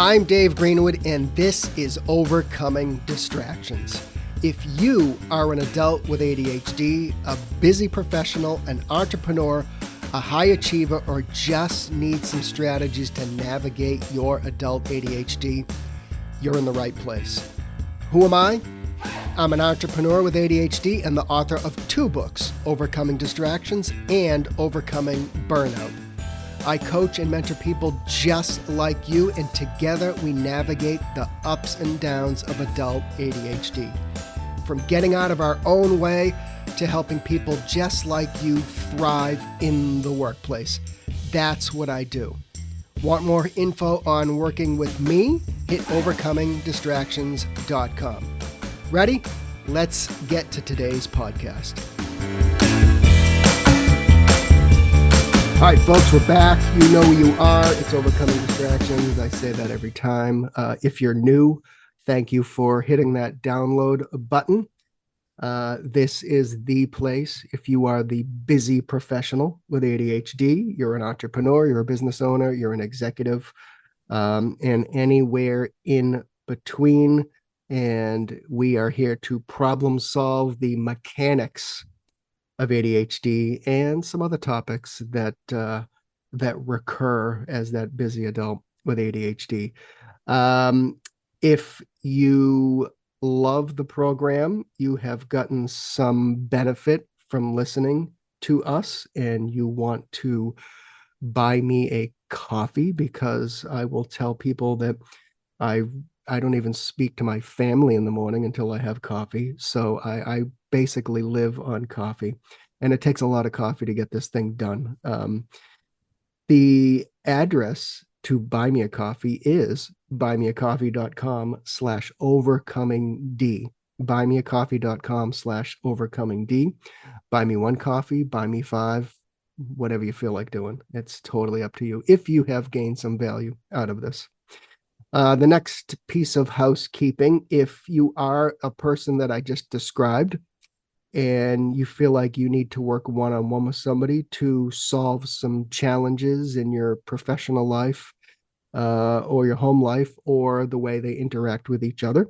I'm Dave Greenwood, and this is Overcoming Distractions. If you are an adult with ADHD, a busy professional, an entrepreneur, a high achiever, or just need some strategies to navigate your adult ADHD, you're in the right place. Who am I? I'm an entrepreneur with ADHD and the author of 2 books, Overcoming Distractions and Overcoming Burnout. I coach and mentor people just like you, and together we navigate the ups and downs of adult ADHD. From getting out of our own way to helping people just like you thrive in the workplace. That's what I do. Want more info on working with me? Hit overcomingdistractions.com. Ready? Let's get to today's podcast. All right, folks, we're back. You know who you are. It's Overcoming Distractions. I say that every time. If you're new, thank you for hitting that download button. This is the place. If you are the busy professional with ADHD, you're an entrepreneur, you're a business owner, you're an executive, and anywhere in between. And we are here to problem solve the mechanics of ADHD and some other topics that recur as that busy adult with ADHD. If you love the program, you have gotten some benefit from listening to us, and you want to buy me a coffee, because I will tell people that I don't even speak to my family in the morning until I have coffee. So I basically live on coffee, and it takes a lot of coffee to get this thing done. The address to buy me a coffee is buymeacoffee.com/overcomingd. buymeacoffee.com/overcomingd. Buy me 1 coffee, buy me 5, whatever you feel like doing. It's totally up to you if you have gained some value out of this. The next piece of housekeeping, if you are a person that I just described and you feel like you need to work one-on-one with somebody to solve some challenges in your professional life, or your home life, or the way they interact with each other,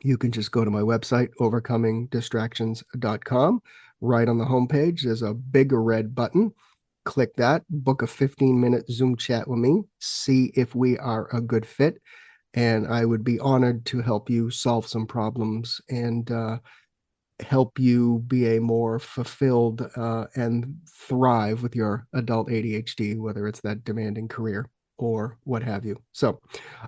you can just go to my website, overcomingdistractions.com. Right on the homepage, there's a big red button. Click that, book a 15-minute Zoom chat with me, see if we are a good fit, and I would be honored to help you solve some problems and help you be a more fulfilled and thrive with your adult ADHD, whether it's that demanding career or what have you. So,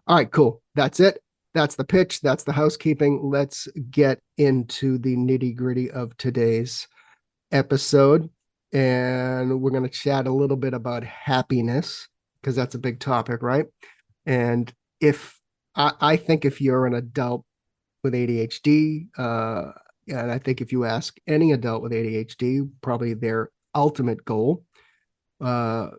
all right, cool. That's it. That's the pitch. That's the housekeeping. Let's get into the nitty-gritty of today's episode. And we're going to chat a little bit about happiness, because that's a big topic, right? And if I think if you're an adult with ADHD, and I think if you ask any adult with ADHD, probably their ultimate goal for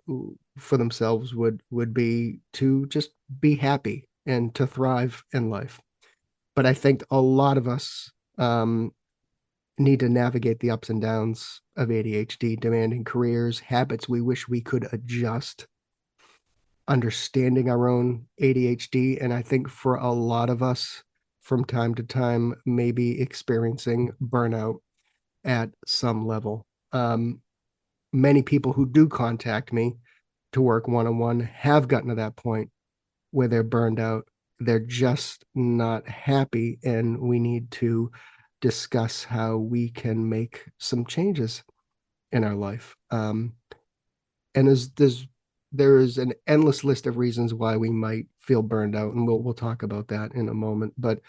themselves would be to just be happy and to thrive in life. But I think a lot of us need to navigate the ups and downs of ADHD, demanding careers, habits we wish we could adjust, understanding our own ADHD. And I think for a lot of us, from time to time, maybe experiencing burnout at some level. Many people who do contact me to work one-on-one have gotten to that point where they're burned out. They're just not happy, and we need to discuss how we can make some changes in our life. And there is an endless list of reasons why we might feel burned out, and we'll talk about that in a moment. But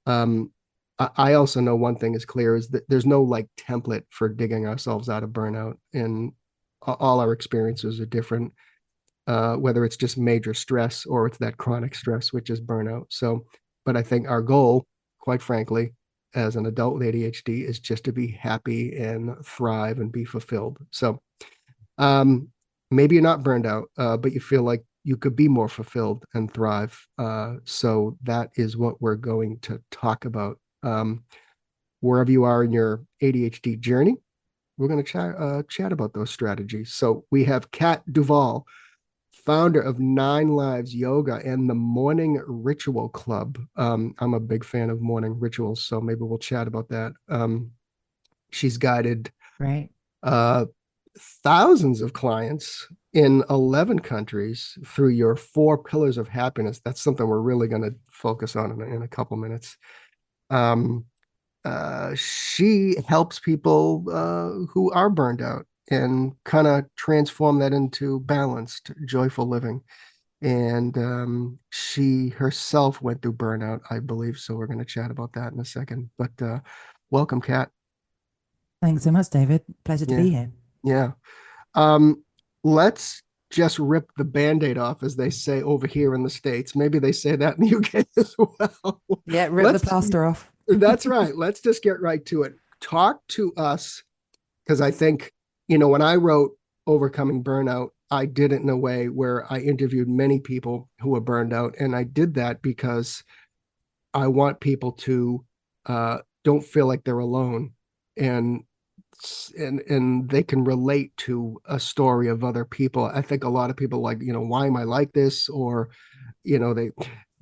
I also know one thing is clear, is that there's no like template for digging ourselves out of burnout, and all our experiences are different, whether it's just major stress or it's that chronic stress, which is burnout. So, but I think our goal, quite frankly, as an adult with ADHD, is just to be happy and thrive and be fulfilled. So maybe you're not burned out, but you feel like you could be more fulfilled and thrive. So that is what we're going to talk about. Wherever you are in your ADHD journey, we're going to chat about those strategies. So we have Cat Duvall, founder of Nine Lives Yoga and the Morning Ritual Club. I'm a big fan of morning rituals, so maybe we'll chat about that. She's guided Right. uh, thousands of clients in 11 countries through your four pillars of happiness. That's something we're really going to focus on in a couple minutes. Um, she helps people who are burned out and kind of transform that into balanced, joyful living. And she herself went through burnout, I believe. So we're going to chat about that in a second. But welcome, Kat. Thanks so much, David. Pleasure to Yeah, be here. yeah. Um, let's just rip the band-aid off, as they say over here in the States. Maybe they say that in the UK as well. Yeah, rip the Let's, plaster off. that's right. Let's just get right to it. Talk to us, because I think, when I wrote Overcoming Burnout, I did it in a way where I interviewed many people who were burned out. And I did that because I want people to don't feel like they're alone, and and they can relate to a story of other people. I think a lot of people like, why am I like this? Or,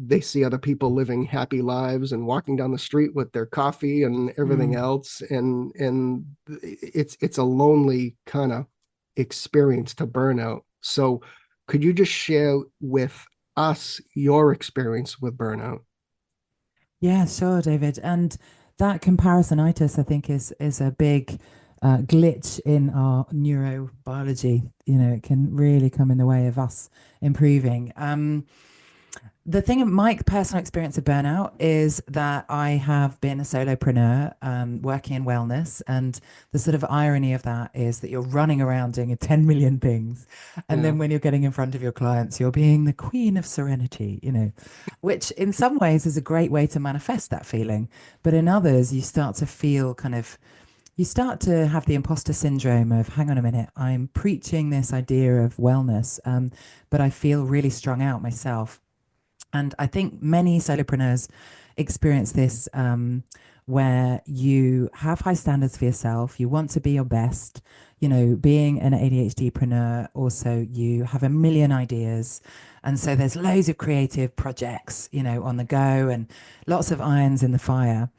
they see other people living happy lives and walking down the street with their coffee and everything Mm. else. And it's a lonely kind of experience to burnout. So could you just share with us your experience with burnout? Yeah, sure, David. And that comparisonitis, I think, is a big glitch in our neurobiology. It can really come in the way of us improving. The thing in my personal experience of burnout is that I have been a solopreneur working in wellness. And the sort of irony of that is that you're running around doing 10 million things. And Yeah, then when you're getting in front of your clients, you're being the queen of serenity, which in some ways is a great way to manifest that feeling. But in others, you start to feel you start to have the imposter syndrome of, hang on a minute, I'm preaching this idea of wellness, but I feel really strung out myself. And I think many solopreneurs experience this where you have high standards for yourself. You want to be your best. Being an ADHD-preneur, also, you have a million ideas. And so there's loads of creative projects, on the go and lots of irons in the fire.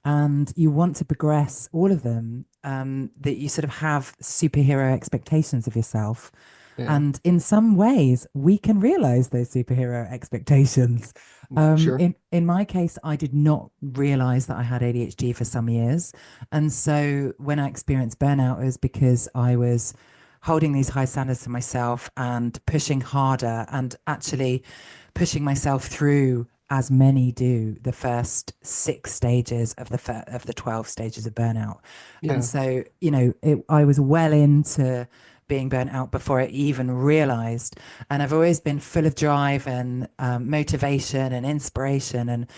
And you want to progress all of them, that you sort of have superhero expectations of yourself. yeah, And in some ways, we can realize those superhero expectations. sure. In my case, I did not realize that I had ADHD for some years. And so when I experienced burnout, it was because I was holding these high standards for myself and pushing harder and actually pushing myself through, as many do, the first 6 stages of the 12 stages of burnout. And Yeah, so, I was well into being burnt out before I even realized. And I've always been full of drive and motivation and inspiration. And,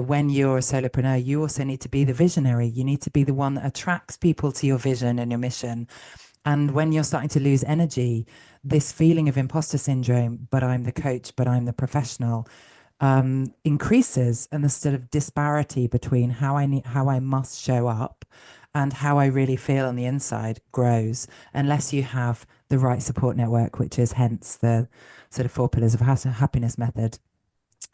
when you're a solopreneur, you also need to be the visionary. You need to be the one that attracts people to your vision and your mission. And when you're starting to lose energy, this feeling of imposter syndrome, but I'm the coach, but I'm the professional, increases, and the sort of disparity between how I must show up and how I really feel on the inside grows, unless you have the right support network, which is hence the sort of four pillars of happiness method,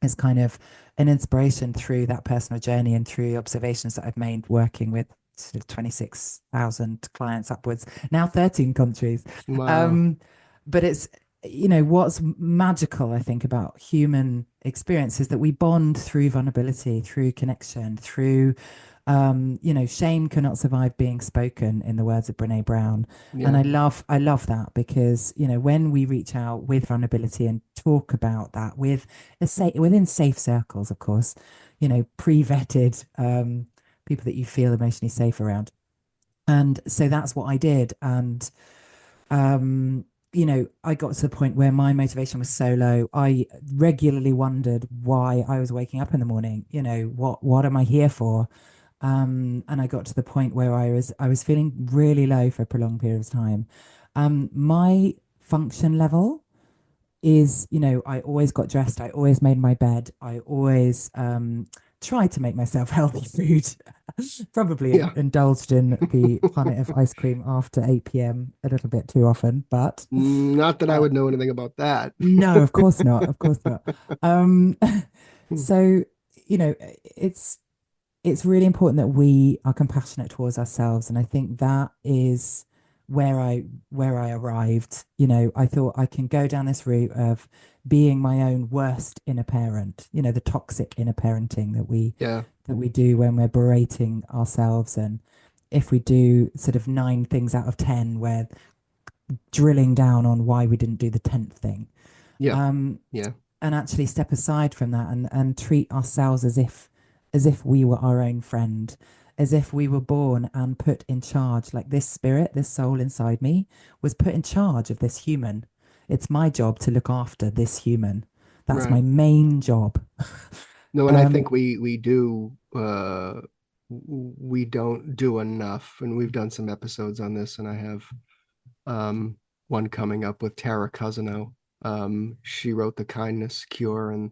is kind of an inspiration through that personal journey and through the observations that I've made working with sort of 26,000 clients upwards, now 13 countries. wow. Um, but it's, what's magical, I think, about human experience is that we bond through vulnerability, through connection, through, shame cannot survive being spoken, in the words of Brene Brown. And Yeah, I love that because, when we reach out with vulnerability and talk about that within safe circles, of course, pre-vetted, people that you feel emotionally safe around. And so that's what I did. And I got to the point where my motivation was so low. I regularly wondered why I was waking up in the morning. What am I here for? And I got to the point where I was feeling really low for a prolonged period of time. My function level is, I always got dressed, I always made my bed, I always tried to make myself healthy food. Probably Yeah. indulged in the planet of ice cream after 8 p.m. a little bit too often, but Not that I uh, would know anything about that. no, of course not. Of course not. Um, so, you know, it's it's really important that we are compassionate towards ourselves, and I think that is where I arrived. You know, I thought I can go down this route of being my own worst inner parent, you know, the toxic inner parenting Yeah. that we do when we're berating ourselves. And if we do sort of 9 things out of 10, we're drilling down on why we didn't do the 10th thing. Yeah. Um, Yeah. and actually step aside from that and treat ourselves as if we were our own friend, as if we were born and put in charge. Like this spirit, this soul inside me was put in charge of this human. It's my job to look after this human. That's Right. my main job. No, and I um think we do we don't do enough, and we've done some episodes on this, and I have um one coming up with Tara Cousino. She wrote The Kindness Cure,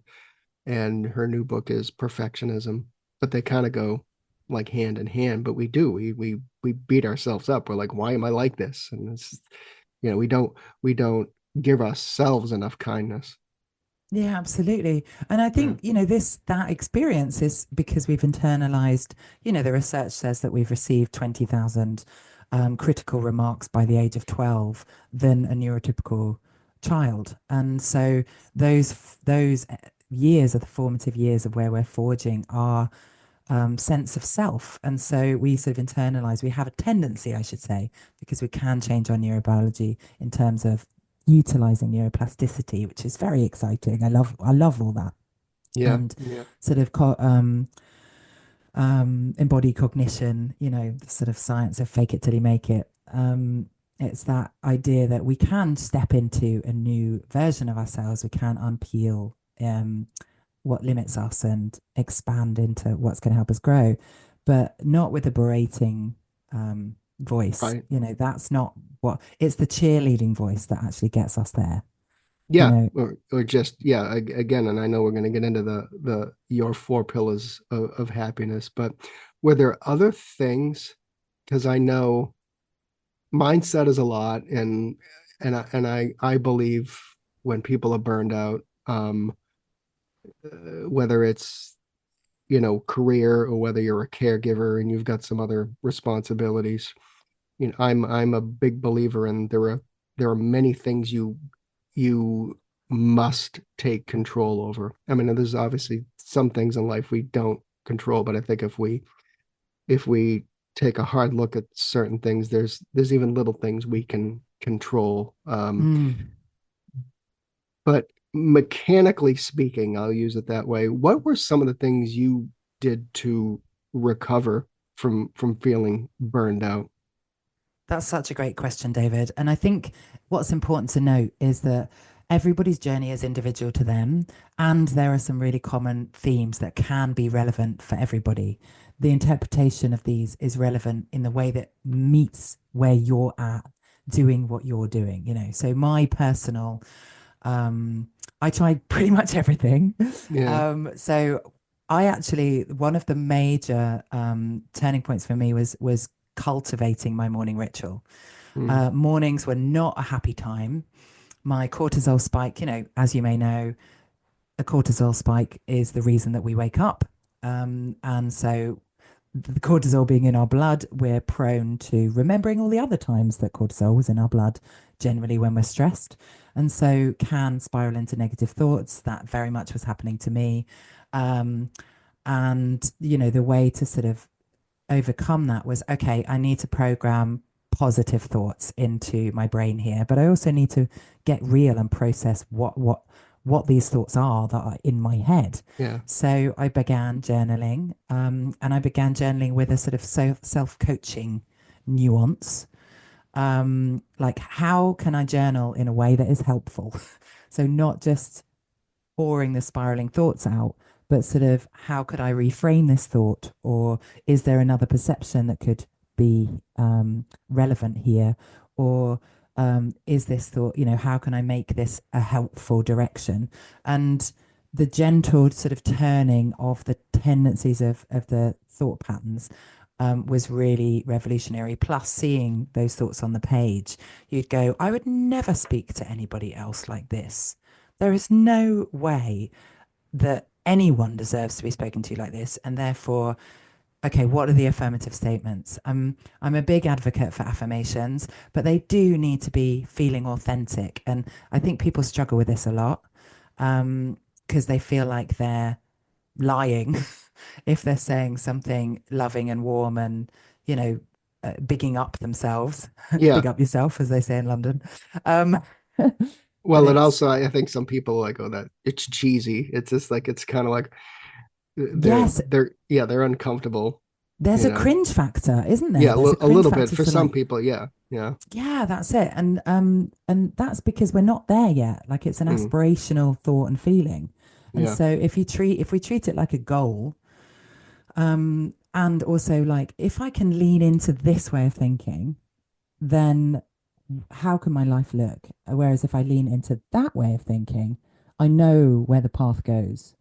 and her new book is Perfectionism, but they kind of go like hand in hand. But we do we beat ourselves up. We're like, why am I like this? And it's, we don't give ourselves enough kindness. Yeah, absolutely. And I Yeah. think, you know, that experience is because we've internalized, you know, the research says that we've received 20,000 critical remarks by the age of 12 than a neurotypical child. And so those years are the formative years of where we're forging our sense of self. And so we sort of internalize, we have a tendency, I should say, because we can change our neurobiology in terms of utilizing neuroplasticity, which is very exciting. I love all that. Yeah. And Yeah. sort of embodied cognition, you know, the sort of science of fake it till you make it. It's that idea that we can step into a new version of ourselves. We can unpeel what limits us and expand into what's going to help us grow, but not with a berating voice. Right. You know, that's not what it's the cheerleading voice that actually gets us there. You Yeah, know, or just yeah, again, and I know we're going to get into the your four pillars of happiness, but were there other things? Because I know mindset is a lot, and I believe when people are burned out, whether it's career, or whether you're a caregiver and you've got some other responsibilities, I'm a big believer in there are many things you must take control over. I mean, there's obviously some things in life we don't control, but I think if we take a hard look at certain things, there's even little things we can control. mm, But mechanically speaking, I'll use it that way. What were some of the things you did to recover from feeling burned out? that's such a great question, David. And I think what's important to note is that everybody's journey is individual to them, and there are some really common themes that can be relevant for everybody. The interpretation of these is relevant in the way that meets where you're at doing what you're doing, you know. So my personal I tried pretty much everything. Yeah. So I actually one of the major turning points for me was cultivating my morning ritual. Mm. Mornings were not a happy time. My cortisol spike, you know, as you may know, a cortisol spike is the reason that we wake up. And so the cortisol being in our blood, we're prone to remembering all the other times that cortisol was in our blood, generally when we're stressed. And so can spiral into negative thoughts. That very much was happening to me. Um, and, you know, the way to sort of overcome that was okay, I need to program positive thoughts into my brain here, but I also need to get real and process what these thoughts are that are in my head. Yeah. So I began journaling, and I began journaling with a sort of self coaching nuance. Like, how can I journal in a way that is helpful? So not just pouring the spiraling thoughts out, but sort of how could I reframe this thought? Or is there another perception that could be relevant here? Or is this thought, you know, how can I make this a helpful direction? And the gentle sort of turning of the tendencies of the thought patterns was really revolutionary. Plus, seeing those thoughts on the page, you'd go, I would never speak to anybody else like this. There is no way that anyone deserves to be spoken to like this. And therefore, okay, what are the affirmative statements? I'm a big advocate for affirmations, but they do need to be feeling authentic. And I think people struggle with this a lot because they feel like they're lying if they're saying something loving and warm and, bigging up themselves. Yeah. Big up yourself, as they say in London. Um, but Well, it it's, also, I think some people like, oh, that it's cheesy. It's just like, it's kind of like yes, they're uncomfortable, there's you a know. cringe factor, isn't there? Yeah, There's a a cringe little bit factor for to some like, people. Yeah. Yeah. yeah, that's it. And that's because we're not there yet. Like it's an Mm, aspirational thought and feeling. And yeah. so if we treat it like a goal, and also like if I can lean into this way of thinking, then how can my life look? Whereas if I lean into that way of thinking, I know where the path goes.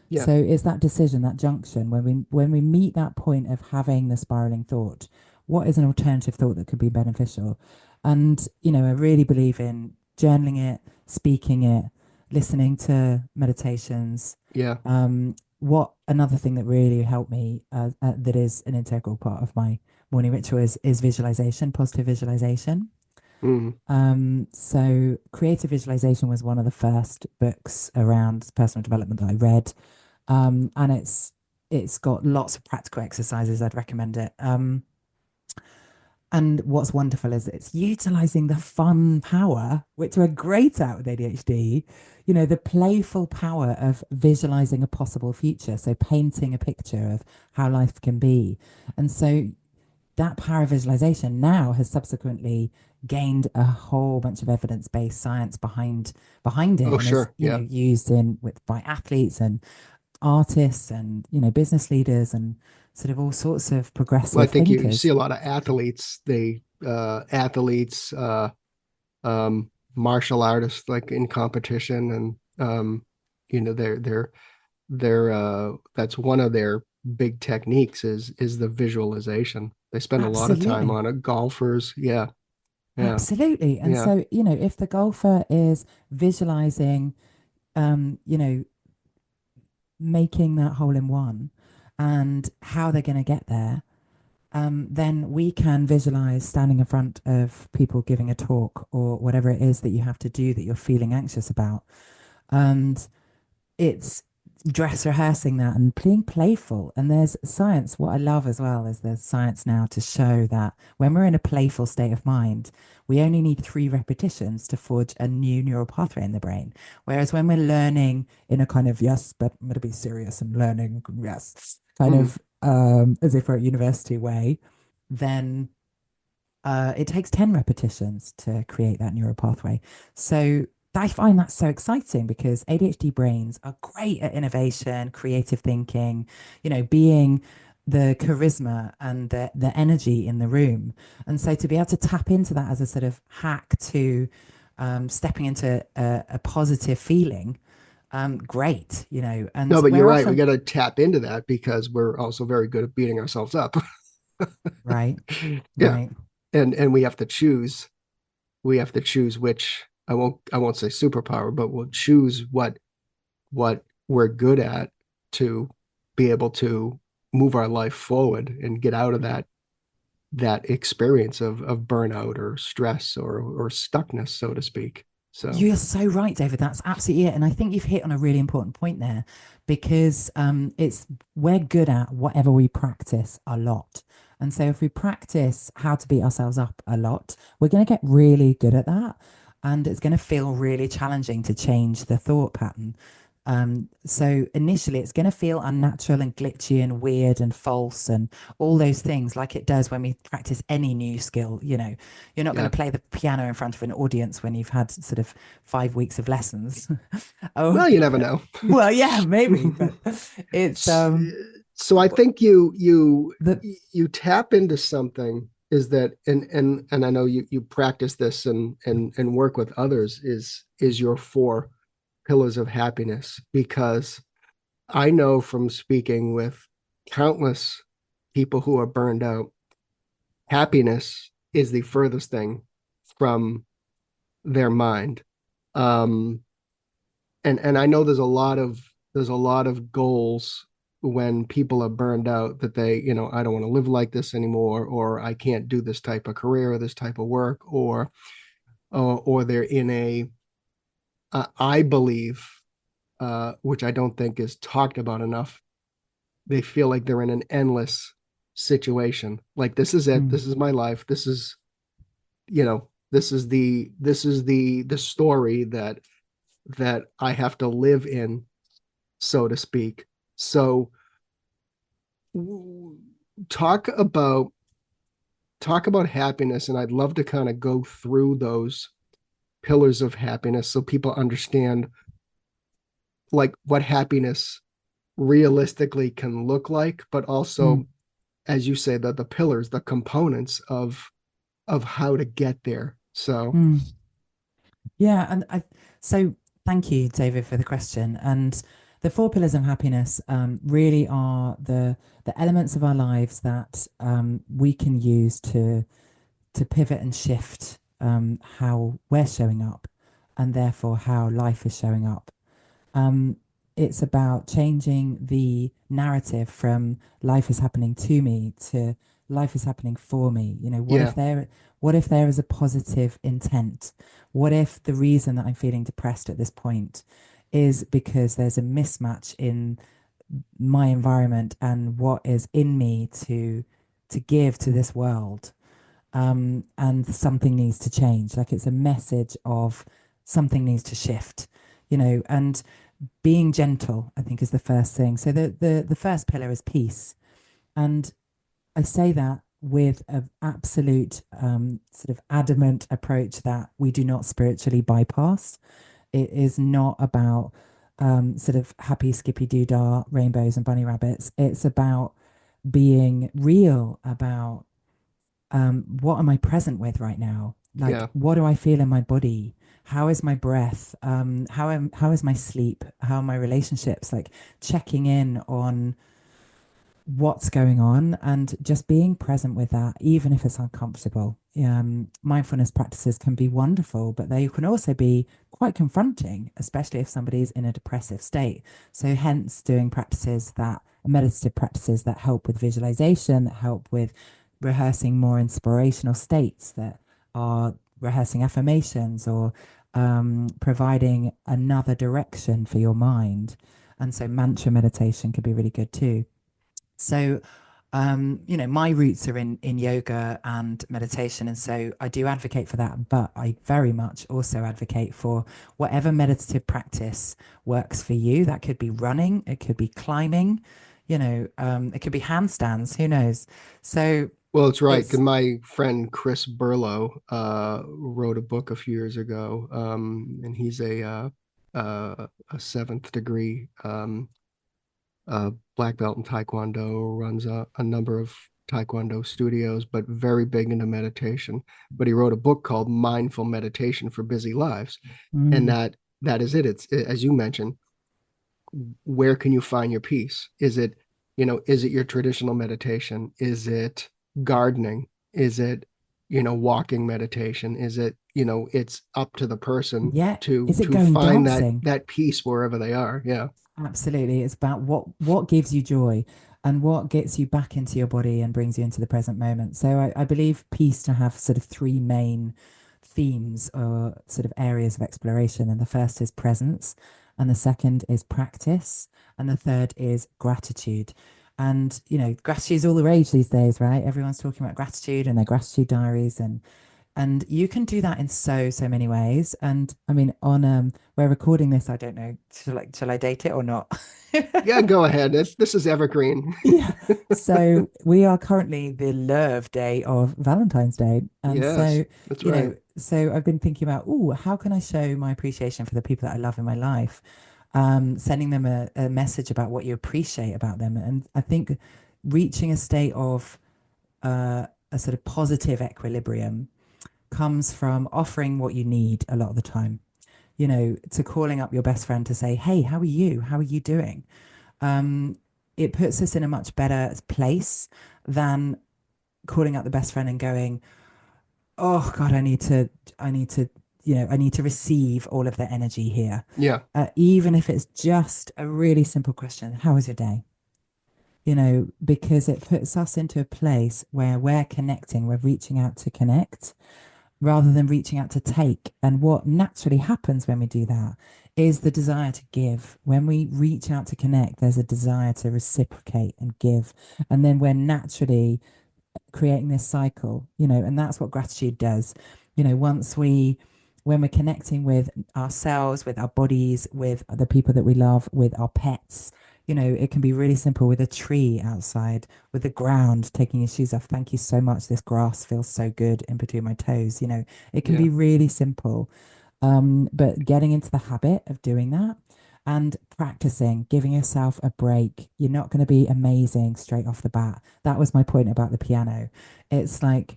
Yeah. So it's that decision, that junction, when we meet that point of having the spiraling thought, what is an alternative thought that could be beneficial? And I really believe in journaling it, speaking it, listening to meditations. Yeah. What another thing that really helped me, that is an integral part of my morning ritual, is visualization, positive visualization. Mm, So creative visualization was one of the first books around personal development that I read. And it's got lots of practical exercises. I'd recommend it. And what's wonderful is that it's utilizing the fun power, which we're great at with ADHD, the playful power of visualizing a possible future. So painting a picture of how life can be. And so that power of visualization now has subsequently gained a whole bunch of evidence-based science behind it, oh, and is sure. Yeah. used in with by athletes and artists and business leaders and sort of all sorts of Well, I progressive think you see thinkers. a lot of athletes, athletes, martial artists, like in competition, and that's one of their big techniques is the visualization. They spend a lot of time Absolutely. on it. Golfers, yeah, yeah, Absolutely. And yeah, so, if the golfer is visualizing, making that hole in one and how they're going to get there, then we can visualize standing in front of people giving a talk or whatever it is that you have to do that you're feeling anxious about. And it's dress rehearsing that and being playful. And there's science. What I love as well is there's science now to show that when we're in a playful state of mind, we only need 3 repetitions to forge a new neural pathway in the brain. Whereas when we're learning in a kind of, yes, but I'm going to be serious and learning, yes, kind mm, of as if we're at university way, then it takes 10 repetitions to create that neural pathway. So I find that so exciting because ADHD brains are great at innovation, creative thinking, being the charisma and the energy in the room. And so to be able to tap into that as a sort of hack to stepping into a positive feeling, great, no, and but you're we're right. We often, got to tap into that because we're also very good at beating ourselves up. right, Yeah, right. and we have to choose which, I won't say superpower, but we'll choose what we're good at to be able to move our life forward and get out of that experience of burnout or stress or stuckness, so to speak. So You're so right, David. That's absolutely it. And I think you've hit on a really important point there because we're good at whatever we practice a lot. And so if we practice how to beat ourselves up a lot, we're going to get really good at that. And it's going to feel really challenging to change the thought pattern. So initially, it's going to feel unnatural and glitchy and weird and false and all those things, like it does when we practice any new skill. You're not going yeah. to play the piano in front of an audience when you've had sort of 5 weeks of lessons. Oh, Well, you never know. well, yeah, maybe, but it's So I think the you tap into something, is that, and I know you practice this and work with others, is your four. pillars of happiness, because I know from speaking with countless people who are burned out, happiness is the furthest thing from their mind. Um, and I know there's a lot of goals when people are burned out, that they, I don't want to live like this anymore, or I can't do this type of career or this type of work, or they're in I believe, which I don't think is talked about enough, they feel like they're in an endless situation. Like, this is it. Mm, This is my life. This is the story that I have to live in, so to speak. So talk about talk about happiness, and I'd love to kind of go through those pillars of happiness so people understand, like, what happiness realistically can look like, but mm, also, as you say, the pillars, the components of how to get there. So mm. Yeah, and so thank you, David, for the question. And the four pillars of happiness really are the elements of our lives that we can use to pivot and shift how we're showing up, and therefore how life is showing up. Um, it's about changing the narrative from life is happening to me to life is happening for me. You know, yeah, what if there is a positive intent? What if the reason that I'm feeling depressed at this point is because there's a mismatch in my environment and what is in me to give to this world? And something needs to change. Like, it's a message of something needs to shift, and being gentle, I think, is the first thing. So the first pillar is peace. And I say that with an absolute sort of adamant approach that we do not spiritually bypass. It is not about sort of happy skippy doo dah, rainbows and bunny rabbits. It's about being real about what am I present with right now? Like, yeah, what do I feel in my body? How is my breath? How is my sleep? How are my relationships? Like, checking in on what's going on and just being present with that, even if it's uncomfortable. Mindfulness practices can be wonderful, but they can also be quite confronting, especially if somebody's in a depressive state. So, hence, doing meditative practices that help with visualization, that help with rehearsing more inspirational states, that are rehearsing affirmations or providing another direction for your mind. And so, mantra meditation could be really good too. So, my roots are in yoga and meditation, and so I do advocate for that. But I very much also advocate for whatever meditative practice works for you. That could be running, it could be climbing, it could be handstands. Who knows? So well, it's right, because it's my friend Chris Burlow wrote a book a few years ago, and he's a seventh degree black belt in Taekwondo, runs a number of Taekwondo studios, but very big into meditation. But he wrote a book called Mindful Meditation for Busy Lives. And mm, that is it. It's, as you mentioned, where can you find your peace? Is it your traditional meditation? Is it gardening? Is it, walking meditation? Is it, it's up to the person yeah. to Is it to going find that dancing? that peace wherever they are. Yeah. Absolutely. It's about what gives you joy and what gets you back into your body and brings you into the present moment. So I believe peace to have sort of three main themes or sort of areas of exploration. And the first is presence, and the second is practice, and the third is gratitude. And gratitude is all the rage these days, right? Everyone's talking about gratitude and their gratitude diaries, and you can do that in so many ways. And I mean, on we're recording this, I don't know, shall I date it or not? Yeah, go ahead. This is evergreen. Yeah. So we are currently the love day of Valentine's Day. And Yes, so, that's right. so I've been thinking about, oh, how can I show my appreciation for the people that I love in my life? Sending them a message about what you appreciate about them. And I think reaching a state of a sort of positive equilibrium comes from offering what you need a lot of the time. to calling up your best friend to say, hey, how are you? How are you doing? Um, it puts us in a much better place than calling up the best friend and going, oh God, I need to receive all of the energy here. Yeah. Even if it's just a really simple question, how was your day? Because it puts us into a place where we're connecting, we're reaching out to connect rather than reaching out to take. And what naturally happens when we do that is the desire to give. When we reach out to connect, there's a desire to reciprocate and give. And then we're naturally creating this cycle, and that's what gratitude does. When we're connecting with ourselves, with our bodies, with the people that we love, with our pets, it can be really simple with a tree outside, with the ground, taking your shoes off. Thank you so much. This grass feels so good in between my toes. It can Yeah. be really simple. But getting into the habit of doing that and practicing, giving yourself a break. You're not going to be amazing straight off the bat. That was my point about the piano. It's like,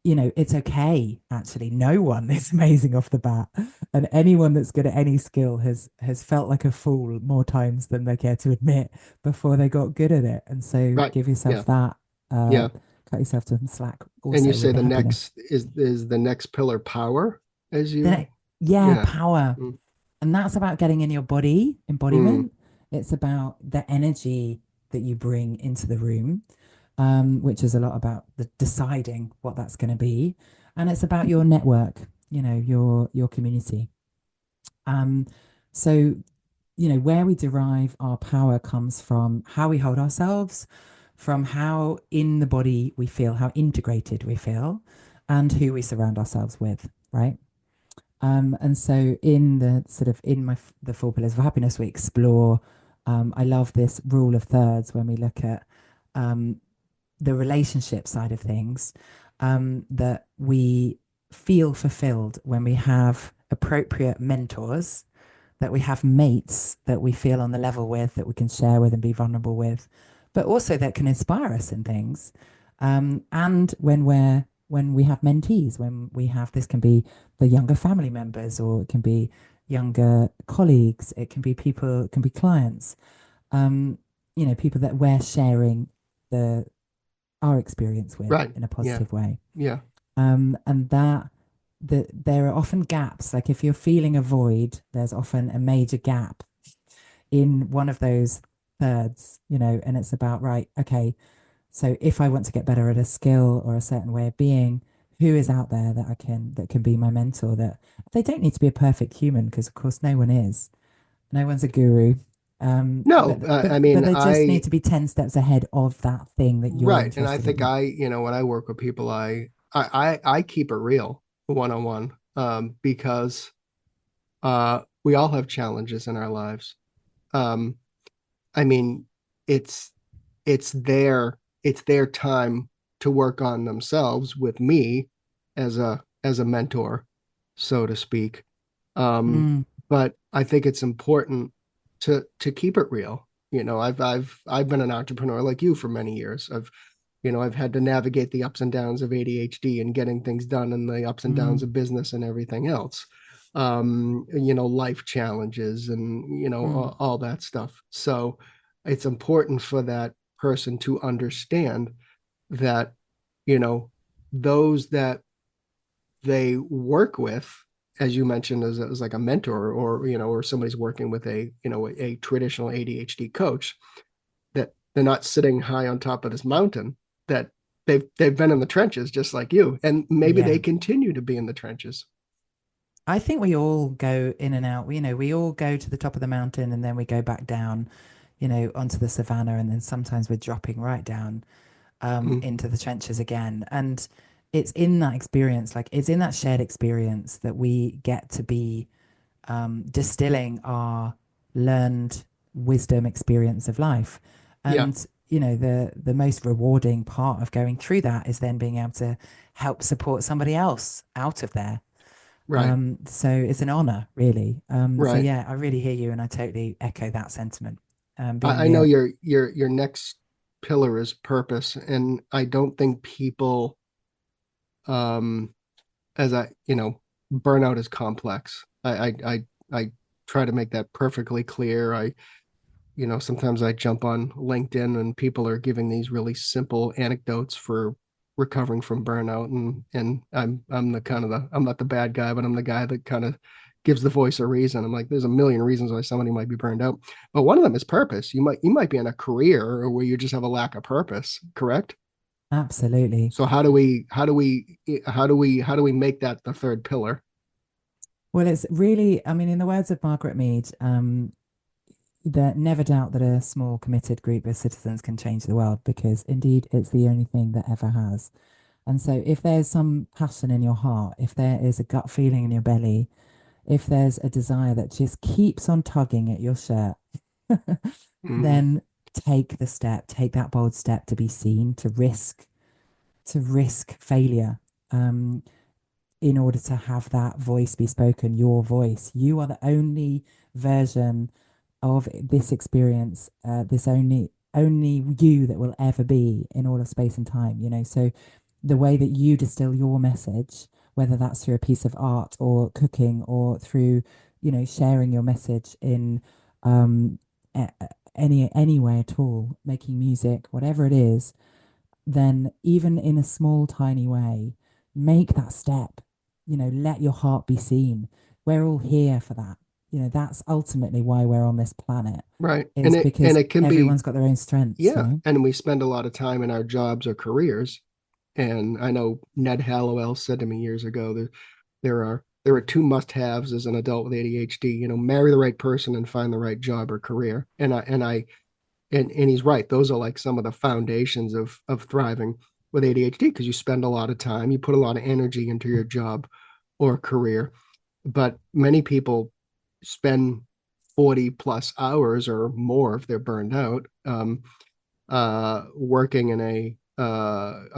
it's okay, actually. No one is amazing off the bat. And anyone that's good at any skill has felt like a fool more times than they care to admit before they got good at it. And so Right. give yourself Yeah. that, Yeah. cut yourself some slack And you also say with the the happiness. next is the next pillar power as you, Yeah, yeah. power. Mm, And that's about getting in your body, mm, embodiment. It's about the energy that you bring into the room, which is a lot about the deciding what that's going to be. And it's about your network, your community. Um, so, where we derive our power comes from how we hold ourselves, from how in the body we feel, how integrated we feel, and who we surround ourselves with, right? And so in the sort of in my the four pillars of happiness, we explore. I love this rule of thirds when we look at um, the relationship side of things. That we feel fulfilled when we have appropriate mentors, that we have mates that we feel on the level with, that we can share with and be vulnerable with, but also that can inspire us in things. And when we have mentees, when we have this can be the younger family members, or it can be younger colleagues, it can be people, it can be clients, um, people that we're sharing the our experience with right. in a Yeah. positive way. Yeah. And that there are often gaps. Like if you're feeling a void, there's often a major gap in one of those thirds, and it's about, right, okay, so if I want to get better at a skill or a certain way of being, who is out there that can be my mentor? That they don't need to be a perfect human, because of course no one is. No one's a guru. No, But I but mean, they just need to be 10 steps ahead of that thing that you're right. And I interested think in. when I work with people, I keep it real one-on-one, because we all have challenges in our lives. Um, I mean, it's it's their time to work on themselves with me as a mentor, so to speak. Um, Mm, but I think it's important to keep it real. I've been an entrepreneur like you for many years. I've had to navigate the ups and downs of ADHD and getting things done, and the ups and downs mm, of business and everything else. Life challenges and mm, all that stuff. So it's important for that person to understand that, you know, those that they work with, as you mentioned, as like a mentor, or or somebody's working with a traditional ADHD coach, that they're not sitting high on top of this mountain, that they've been in the trenches just like you, and maybe they yeah. continue to be in the trenches. I think we all go in and out. We all go to the top of the mountain and then we go back down, onto the savannah, and then sometimes we're dropping right down Mm, into the trenches again. And it's in that experience, like it's in that shared experience, that we get to be distilling our learned wisdom experience of life. yeah, And the most rewarding part of going through that is then being able to help support somebody else out of there. right, So it's an honor, really. So right. yeah, I really hear you, and I totally echo that sentiment. Being I know real. your next pillar is purpose, and I don't think people, um as burnout is complex. I try to make that perfectly clear. Sometimes I jump on LinkedIn and people are giving these really simple anecdotes for recovering from burnout, and I'm the kind of the I'm not the bad guy, but I'm the guy that kind of gives the voice a reason. I'm like, there's a million reasons why somebody might be burned out, but one of them is purpose. You might be in a career where you just have a lack of purpose, correct? Absolutely. So how do we make that the third pillar? Well, it's really, I mean, in the words of Margaret Mead, that never doubt that a small committed group of citizens can change the world because indeed it's the only thing that ever has. And so if there's some passion in your heart, if there is a gut feeling in your belly, if there's a desire that just keeps on tugging at your shirt, Mm-hmm. then take the step, take that bold step to be seen, to risk failure. In order to have that voice be spoken, your voice. You are the only version of this experience, this only you that will ever be in all of space and time, you know. So the way that you distill your message, whether that's through a piece of art or cooking or through, sharing your message in um any way at all, making music, whatever it is, then even in a small, tiny way, make that step. Let your heart be seen. We're all here for that. That's ultimately why we're on this planet, Right. And is it and because it can be, everyone's got their own strengths, yeah, and we spend a lot of time in our jobs or careers. And I know Ned Hallowell said to me years ago that there are two must-haves as an adult with ADHD, marry the right person and find the right job or career. And he's right. Those are like some of the foundations of thriving with ADHD, because you spend a lot of time, you put a lot of energy into your job or career. But many people spend 40 plus hours or more if they're burned out, working in a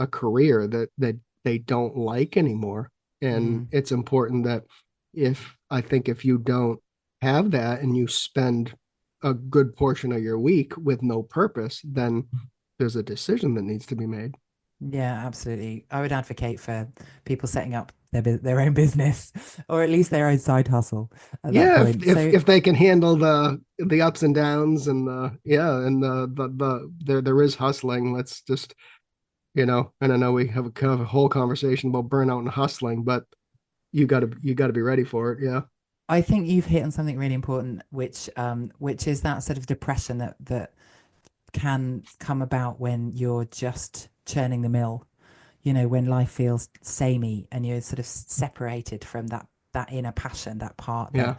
career that they don't like anymore. And Mm. it's important that, if you don't have that and you spend a good portion of your week with no purpose, then there's a decision that needs to be made. Yeah, absolutely. I would advocate for people setting up their own business or at least their own side hustle at that Yeah, if point. if So if they can handle the ups and downs and there is hustling. Let's just, and I know we have a whole conversation about burnout and hustling, but you gotta be ready for it. Yeah. I think you've hit on something really important, which is that sort of depression that can come about when you're just churning the mill, when life feels samey and you're sort of separated from that inner passion, that part that Yeah.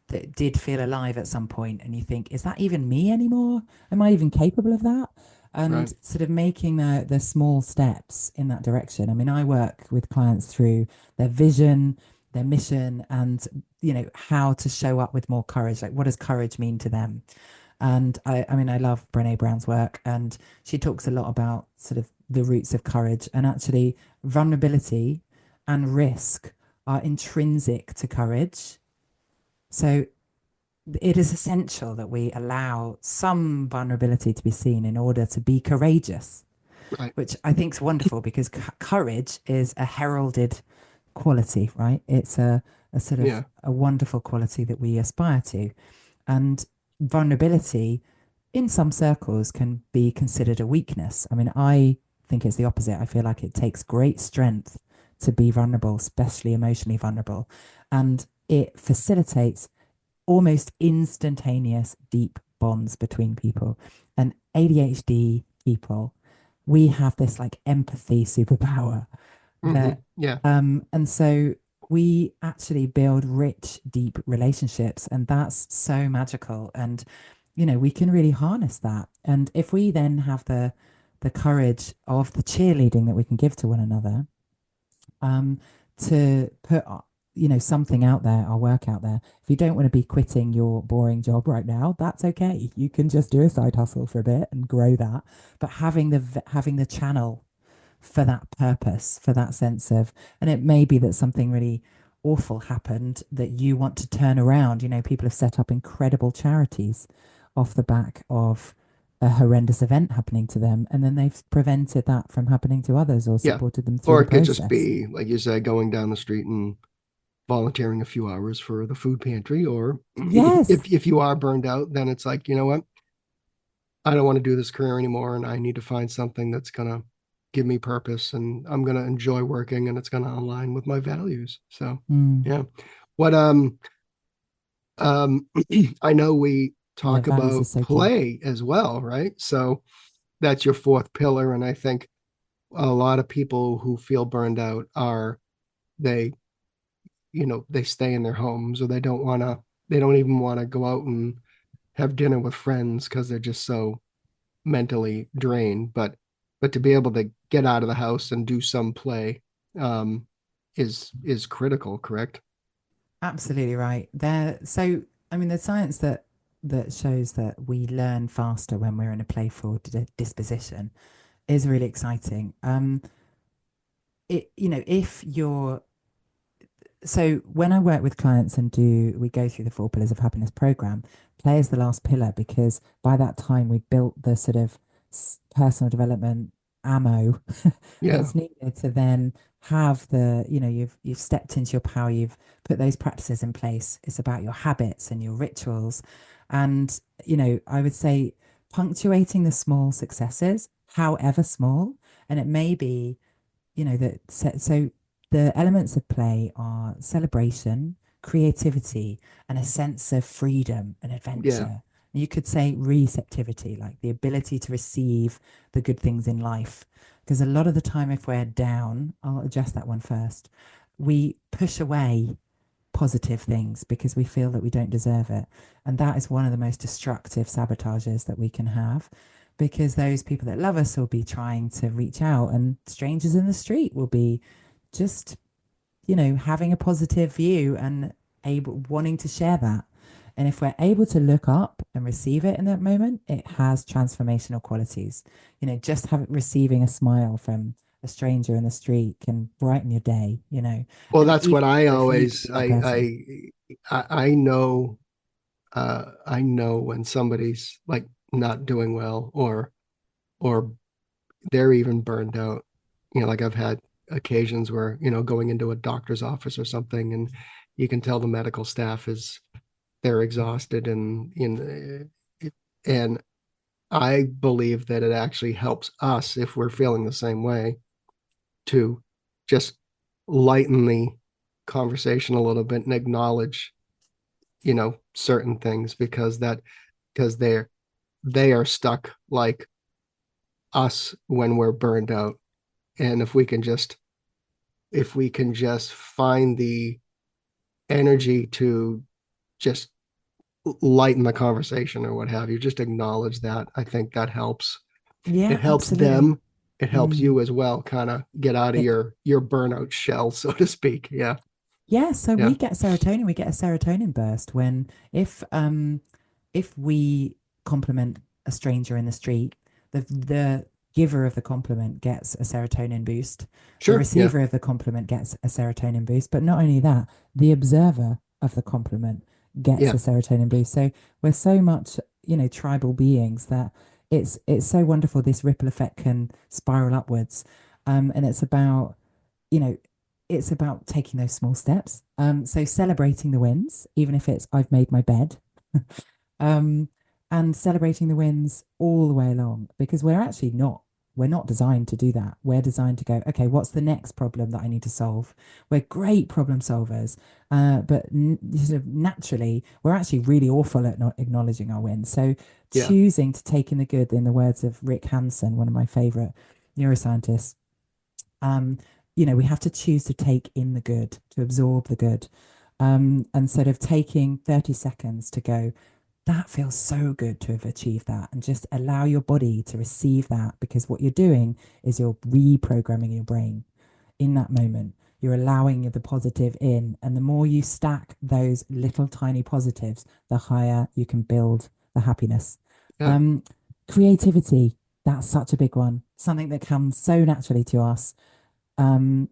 that did feel alive at some point, and you think, is that even me anymore? Am I even capable of that? And Right. sort of making the small steps in that direction. I mean, I work with clients through their vision, their mission, and how to show up with more courage. Like, what does courage mean to them? And I mean, I love Brene Brown's work, and she talks a lot about sort of the roots of courage, and actually vulnerability and risk are intrinsic to courage. So it is essential that we allow some vulnerability to be seen in order to be courageous, Right. which I think is wonderful because courage is a heralded quality, right? It's a sort of Yeah. a wonderful quality that we aspire to. And vulnerability in some circles can be considered a weakness. I mean, I think it's the opposite. I feel like it takes great strength to be vulnerable, especially emotionally vulnerable. And it facilitates almost instantaneous deep bonds between people. And ADHD people, we have this like empathy superpower that Yeah. and so we actually build rich, deep relationships, and that's so magical. And we can really harness that. And if we then have the courage of the cheerleading that we can give to one another, um, to put something out there, our work out there. If you don't want to be quitting your boring job right now, that's okay. You can just do a side hustle for a bit and grow that. But having the channel for that purpose, for that sense of, and it may be that something really awful happened that you want to turn around. People have set up incredible charities off the back of a horrendous event happening to them, and then they've prevented that from happening to others or Yeah. supported them through Or the it could just process. be, like you said, going down the street and volunteering a few hours for the food pantry, or Yes. if you are burned out, then it's like, you know what, I don't want to do this career anymore, and I need to find something that's gonna give me purpose, and I'm gonna enjoy working, and it's gonna align with my values. So Mm. yeah. What um I know we Yeah, talk values about is so key. play as well, right? So that's your fourth pillar, and I think a lot of people who feel burned out are they they stay in their homes, or they don't even want to go out and have dinner with friends because they're just so mentally drained. But to be able to get out of the house and do some play um is critical, correct? Absolutely right. I mean, there's science that shows that we learn faster when we're in a playful disposition is really exciting. If you're so when I work with clients and we go through the four pillars of happiness program, play is the last pillar because by that time we've built the sort of personal development ammo Yeah. that's needed to then have you've stepped into your power, you've put those practices in place. It's about your habits and your rituals. And, I would say punctuating the small successes, however small, and it may be so the elements of play are celebration, creativity, and a sense of freedom and Yeah. adventure. You could say receptivity, like the ability to receive the good things in life. Because a lot of the time, if we're down, I'll address that one first, we push away positive things because we feel that we don't deserve it. And that is one of the most destructive sabotages that we can have because those people that love us will be trying to reach out, and strangers in the street will be just, having a positive view and able wanting to share that. And if we're able to look up and receive it in that moment, it has transformational qualities. Just receiving a smile from a stranger in the street can brighten your day, Well, and that's what even I more if you could always be that person. I know I know when somebody's like not doing well, or they're even burned out. Like I've had occasions where, going into a doctor's office or something, and you can tell the medical staff is they're exhausted, and I believe that it actually helps us if we're feeling the same way to just lighten the conversation a little bit and acknowledge, certain things, because they are stuck like us when we're burned out. And if we can just find the energy to just lighten the conversation or what have you, just acknowledge that, I think that helps. Yeah, It helps absolutely. them, it helps Mm. you as well, kind of get out of It, your burnout shell, so to speak. Yeah. yeah, so Yeah. we get serotonin. We get a serotonin burst when if we compliment a stranger in the street, the giver of the compliment gets a serotonin boost. The Sure. Yeah. receiver of the compliment gets a serotonin boost. But not only that, the observer of the compliment gets Yeah. a serotonin boost. So we're so much, tribal beings that it's so wonderful. This ripple effect can spiral upwards. And you know, it's about taking those small steps. So celebrating the wins, even if it's I've made my bed, um, and celebrating the wins all the way along, because we're not designed to do that. We're designed to go, okay, what's the next problem that I need to solve? We're great problem solvers, but sort of naturally, we're actually really awful at not acknowledging our wins. So Yeah. choosing to take in the good, in the words of Rick Hansen, one of my favorite neuroscientists, um, we have to choose to take in the good, to absorb the good. And sort of taking 30 seconds to go, that feels so good to have achieved that, and just allow your body to receive that, because what you're doing is you're reprogramming your brain in that moment. You're allowing the positive in, and the more you stack those little tiny positives, the higher you can build the happiness. Yeah. Um, Creativity, that's such a big one, something that comes so naturally to us. um,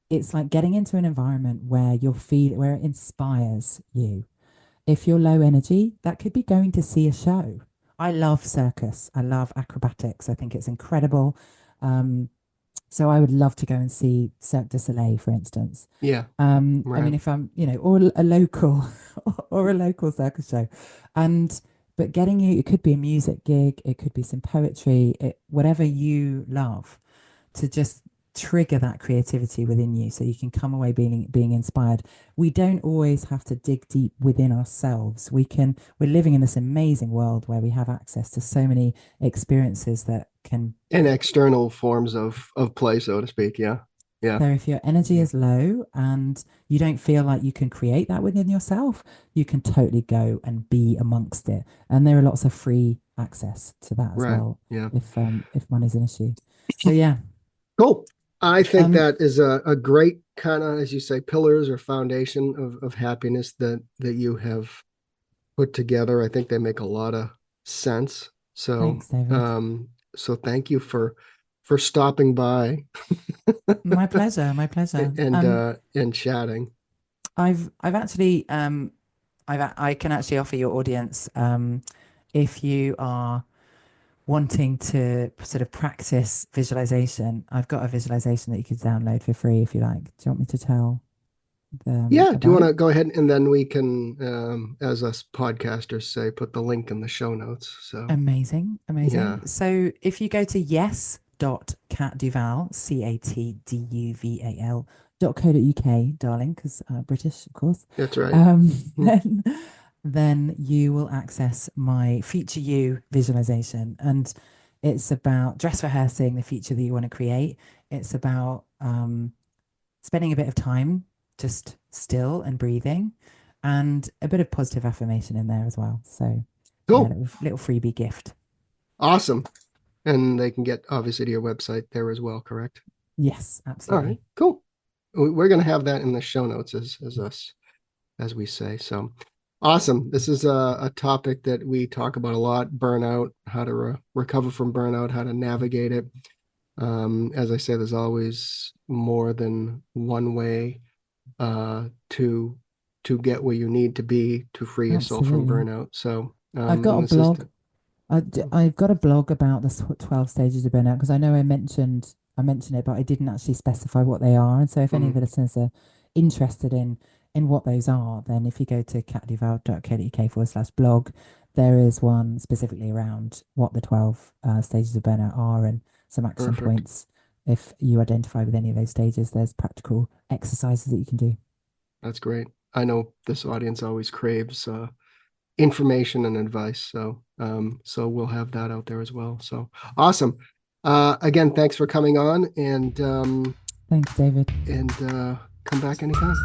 it's like getting into an environment where it inspires you. If you're low energy, that could be going to see a show. I love circus. I love acrobatics. I think it's incredible. Um, So I would love to go and see Cirque du Soleil, for instance. Yeah. I mean, Right. if I'm, or a local or a local circus show, and but getting you, it could be a music gig, it could be some poetry, whatever you love, to just trigger that creativity within you, so you can come away being inspired. We don't always have to dig deep within ourselves. We're living in this amazing world where we have access to so many experiences that can. And external forms of play, so to speak. Yeah. Yeah. So if your energy is low and you don't feel like you can create that within yourself, you can totally go and be amongst it. And there are lots of free access to that as Right. well, Yeah. if money's an issue. So yeah. Cool. I think Um, that is a great kind of, as you say, pillars or foundation of happiness that you have put together. I think they make a lot of sense. So, Thanks, David. so thank you for stopping by My pleasure, my pleasure. and chatting. I've actually I can actually offer your audience, if you are wanting to sort of practice visualization, I've got a visualization that you could download for free if you like. Do you want me to tell them Yeah, do you about want it? to go ahead and then we can, as us podcasters say, put the link in the show notes. So, Amazing, yeah, amazing. So if you go to yes.catduval, CATDUVAL.co.uk, darling, because British, of course, that's right. um, Hmm. then you will access my future you visualization. And it's about dress rehearsing the future that you want to create. It's about spending a bit of time just still and breathing, and a bit of positive affirmation in there as well. So yeah, Cool. little freebie gift. Awesome. And they can get obviously to your website there as well, correct? Yes, All right, absolutely. cool. We're going to have that in the show notes as us, as we say. So awesome. This is a topic that we talk about a lot, burnout, how to recover from burnout, how to navigate it. As I say, there's always more than one way to get where you need to be to free yourself from Absolutely. burnout. So, I've got and a this is blog. I've got a blog about the 12 stages of burnout, because I know I mentioned it, but I didn't actually specify what they are. And so if any of mm, the listeners are interested in what those are, then if you go to catduval.co.uk/blog, there is one specifically around what the 12 stages of burnout are, and some action perfect. points. If you identify with any of those stages, there's practical exercises that you can do. That's great. I know this audience always craves information and advice. So, so we'll have that out there as well. So awesome. Again, thanks for coming on Thanks, David. and come back anytime.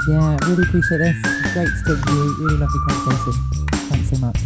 Yeah, really appreciate this. Great to talk to you. Really lovely conversation. Thanks so much.